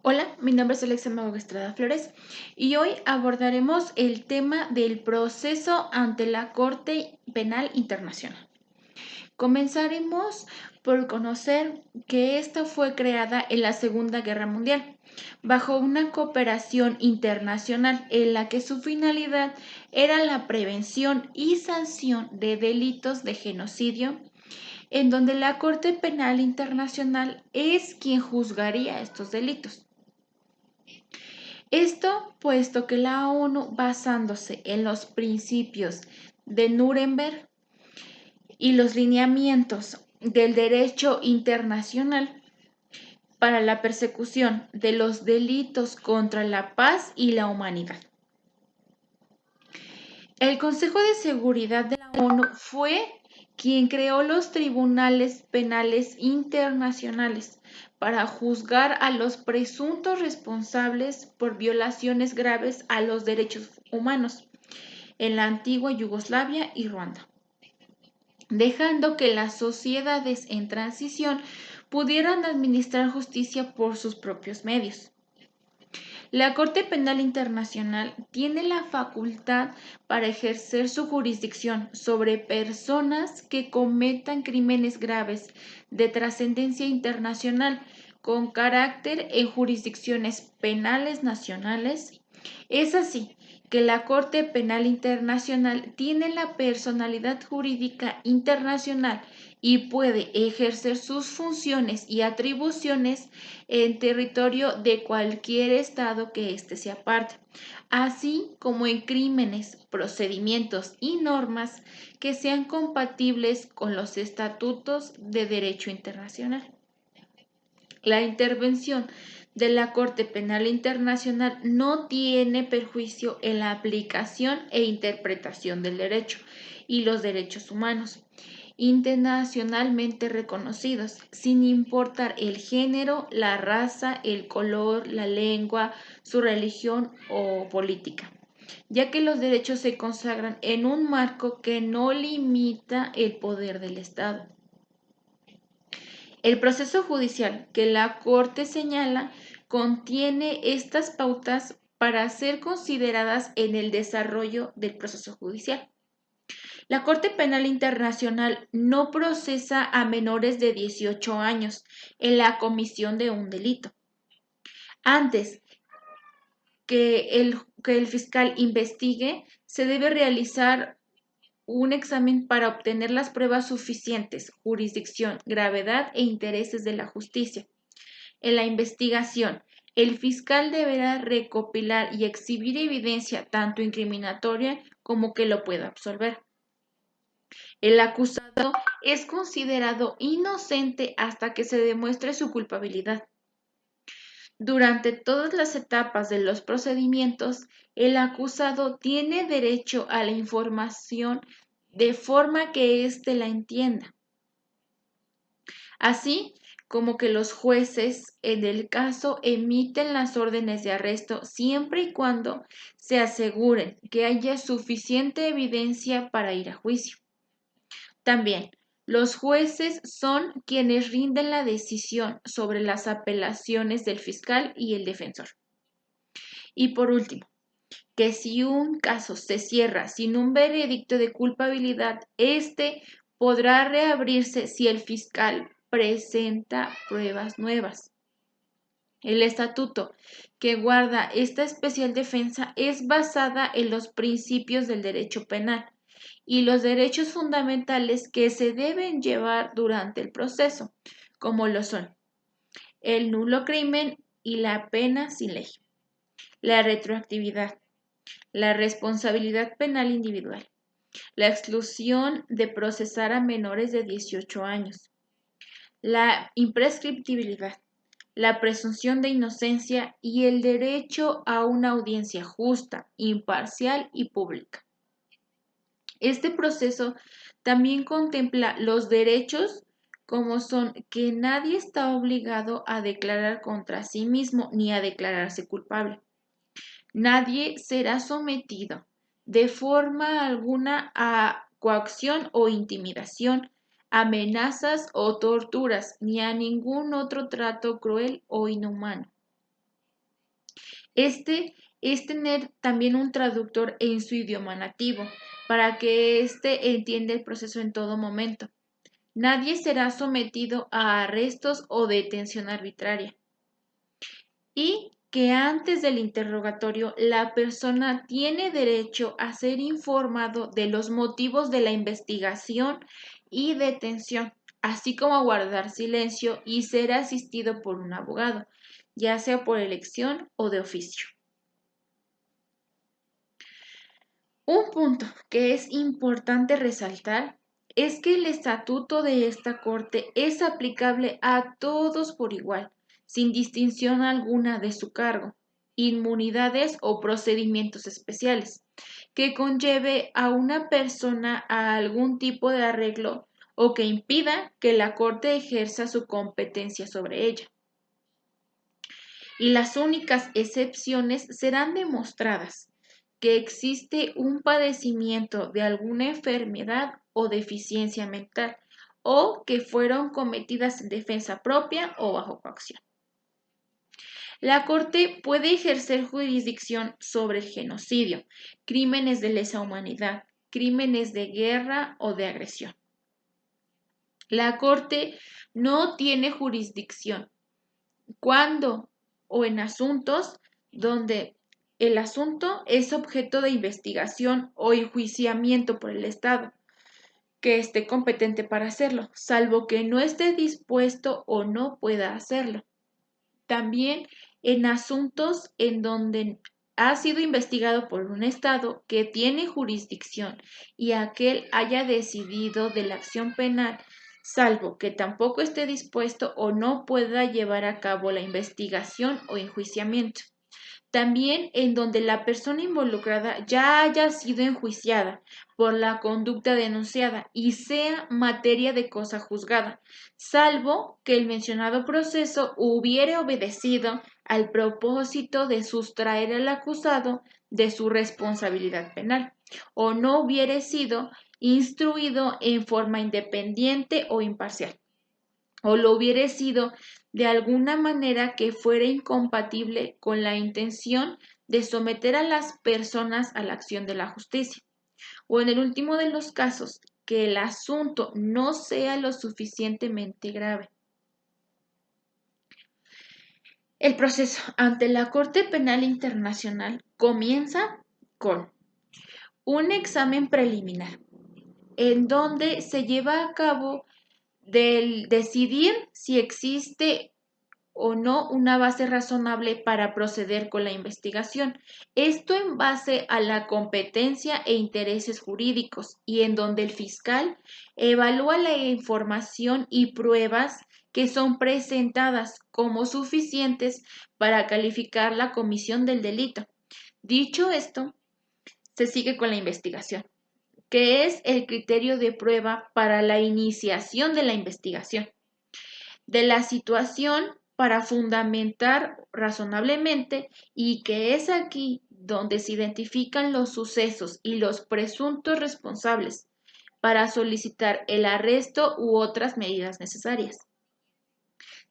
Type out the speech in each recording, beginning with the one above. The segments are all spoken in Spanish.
Hola, mi nombre es Alexa Mago Estrada Flores y hoy abordaremos el tema del proceso ante la Corte Penal Internacional. Comenzaremos por conocer que esta fue creada en la Segunda Guerra Mundial bajo una cooperación internacional en la que su finalidad era la prevención y sanción de delitos de genocidio, en donde la Corte Penal Internacional es quien juzgaría estos delitos. Esto puesto que la ONU, basándose en los principios de Nuremberg y los lineamientos del derecho internacional para la persecución de los delitos contra la paz y la humanidad. El Consejo de Seguridad de la ONU fue quien creó los tribunales penales internacionales para juzgar a los presuntos responsables por violaciones graves a los derechos humanos en la antigua Yugoslavia y Ruanda, dejando que las sociedades en transición pudieran administrar justicia por sus propios medios. La Corte Penal Internacional tiene la facultad para ejercer su jurisdicción sobre personas que cometan crímenes graves de trascendencia internacional con carácter en jurisdicciones penales nacionales. Es así que la Corte Penal Internacional tiene la personalidad jurídica internacional y puede ejercer sus funciones y atribuciones en territorio de cualquier estado que éste sea parte, así como en crímenes, procedimientos y normas que sean compatibles con los estatutos de derecho internacional. La intervención de la Corte Penal Internacional no tiene perjuicio en la aplicación e interpretación del derecho y los derechos humanos internacionalmente reconocidos, sin importar el género, la raza, el color, la lengua, su religión o política, ya que los derechos se consagran en un marco que no limita el poder del Estado. El proceso judicial que la Corte señala contiene estas pautas para ser consideradas en el desarrollo del proceso judicial. La Corte Penal Internacional no procesa a menores de 18 años en la comisión de un delito. Antes que el fiscal investigue, se debe realizar un examen para obtener las pruebas suficientes, jurisdicción, gravedad e intereses de la justicia. En la investigación, el fiscal deberá recopilar y exhibir evidencia tanto incriminatoria como que lo pueda absolver. El acusado es considerado inocente hasta que se demuestre su culpabilidad. Durante todas las etapas de los procedimientos, el acusado tiene derecho a la información de forma que éste la entienda, así como que los jueces en el caso emiten las órdenes de arresto siempre y cuando se aseguren que haya suficiente evidencia para ir a juicio. También, los jueces son quienes rinden la decisión sobre las apelaciones del fiscal y el defensor. Y por último, que si un caso se cierra sin un veredicto de culpabilidad, este podrá reabrirse si el fiscal presenta pruebas nuevas. El estatuto que guarda esta especial defensa es basada en los principios del derecho penal y los derechos fundamentales que se deben llevar durante el proceso, como lo son el nulo crimen y la pena sin ley, la retroactividad, la responsabilidad penal individual, la exclusión de procesar a menores de 18 años, la imprescriptibilidad, la presunción de inocencia y el derecho a una audiencia justa, imparcial y pública. Este proceso también contempla los derechos como son que nadie está obligado a declarar contra sí mismo ni a declararse culpable. Nadie será sometido de forma alguna a coacción o intimidación, amenazas o torturas, ni a ningún otro trato cruel o inhumano. Este es tener también un traductor en su idioma nativo para que éste entienda el proceso en todo momento. Nadie será sometido a arrestos o detención arbitraria. Y que antes del interrogatorio la persona tiene derecho a ser informado de los motivos de la investigación y detención, así como a guardar silencio y ser asistido por un abogado, ya sea por elección o de oficio. Un punto que es importante resaltar es que el estatuto de esta Corte es aplicable a todos por igual, sin distinción alguna de su cargo, inmunidades o procedimientos especiales, que conlleve a una persona a algún tipo de arreglo o que impida que la Corte ejerza su competencia sobre ella. Y las únicas excepciones serán demostradas que existe un padecimiento de alguna enfermedad o deficiencia mental o que fueron cometidas en defensa propia o bajo coacción. La Corte puede ejercer jurisdicción sobre el genocidio, crímenes de lesa humanidad, crímenes de guerra o de agresión. La Corte no tiene jurisdicción cuando o en asuntos donde el asunto es objeto de investigación o enjuiciamiento por el Estado, que esté competente para hacerlo, salvo que no esté dispuesto o no pueda hacerlo. También en asuntos en donde ha sido investigado por un Estado que tiene jurisdicción y aquel haya decidido de la acción penal, salvo que tampoco esté dispuesto o no pueda llevar a cabo la investigación o enjuiciamiento. También en donde la persona involucrada ya haya sido enjuiciada por la conducta denunciada y sea materia de cosa juzgada, salvo que el mencionado proceso hubiere obedecido al propósito de sustraer al acusado de su responsabilidad penal o no hubiere sido instruido en forma independiente o imparcial o lo hubiere sido de alguna manera que fuera incompatible con la intención de someter a las personas a la acción de la justicia, o en el último de los casos, que el asunto no sea lo suficientemente grave. El proceso ante la Corte Penal Internacional comienza con un examen preliminar, en donde se lleva a cabo del decidir si existe o no una base razonable para proceder con la investigación. Esto en base a la competencia e intereses jurídicos y en donde el fiscal evalúa la información y pruebas que son presentadas como suficientes para calificar la comisión del delito. Dicho esto, se sigue con la investigación, que es el criterio de prueba para la iniciación de la investigación de la situación para fundamentar razonablemente y que es aquí donde se identifican los sucesos y los presuntos responsables para solicitar el arresto u otras medidas necesarias.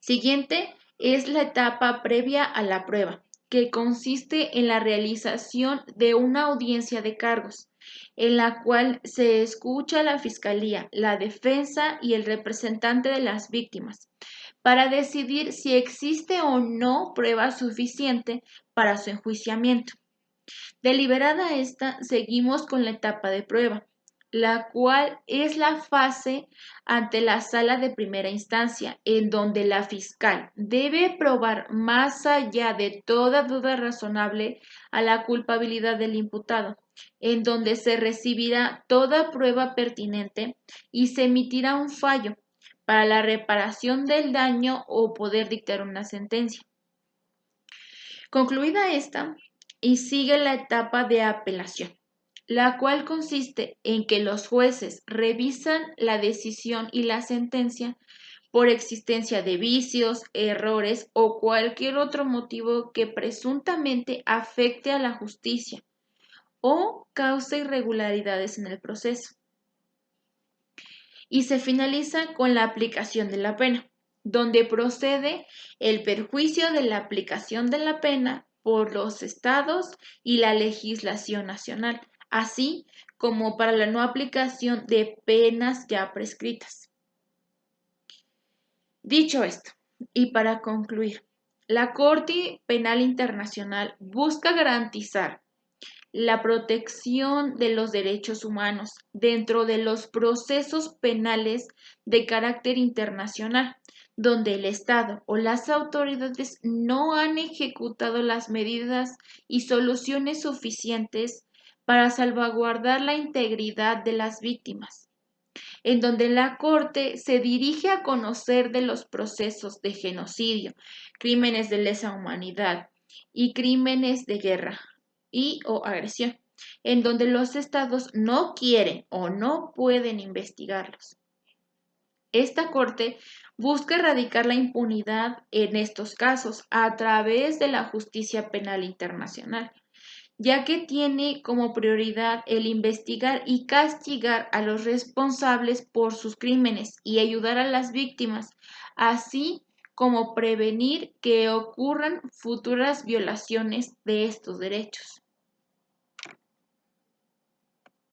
Siguiente es la etapa previa a la prueba, que consiste en la realización de una audiencia de cargos, en la cual se escucha a la Fiscalía, la defensa y el representante de las víctimas, para decidir si existe o no prueba suficiente para su enjuiciamiento. Deliberada esta, seguimos con la etapa de prueba, la cual es la fase ante la sala de primera instancia, en donde la fiscal debe probar más allá de toda duda razonable a la culpabilidad del imputado, en donde se recibirá toda prueba pertinente y se emitirá un fallo para la reparación del daño o poder dictar una sentencia. Concluida esta, y sigue la etapa de apelación, la cual consiste en que los jueces revisan la decisión y la sentencia por existencia de vicios, errores o cualquier otro motivo que presuntamente afecte a la justicia o cause irregularidades en el proceso. Y se finaliza con la aplicación de la pena, donde procede el perjuicio de la aplicación de la pena por los estados y la legislación nacional, así como para la no aplicación de penas ya prescritas. Dicho esto, y para concluir, la Corte Penal Internacional busca garantizar la protección de los derechos humanos dentro de los procesos penales de carácter internacional, donde el Estado o las autoridades no han ejecutado las medidas y soluciones suficientes para salvaguardar la integridad de las víctimas, en donde la Corte se dirige a conocer de los procesos de genocidio, crímenes de lesa humanidad y crímenes de guerra y o agresión, en donde los estados no quieren o no pueden investigarlos. Esta Corte busca erradicar la impunidad en estos casos a través de la justicia penal internacional, ya que tiene como prioridad el investigar y castigar a los responsables por sus crímenes y ayudar a las víctimas, así como prevenir que ocurran futuras violaciones de estos derechos.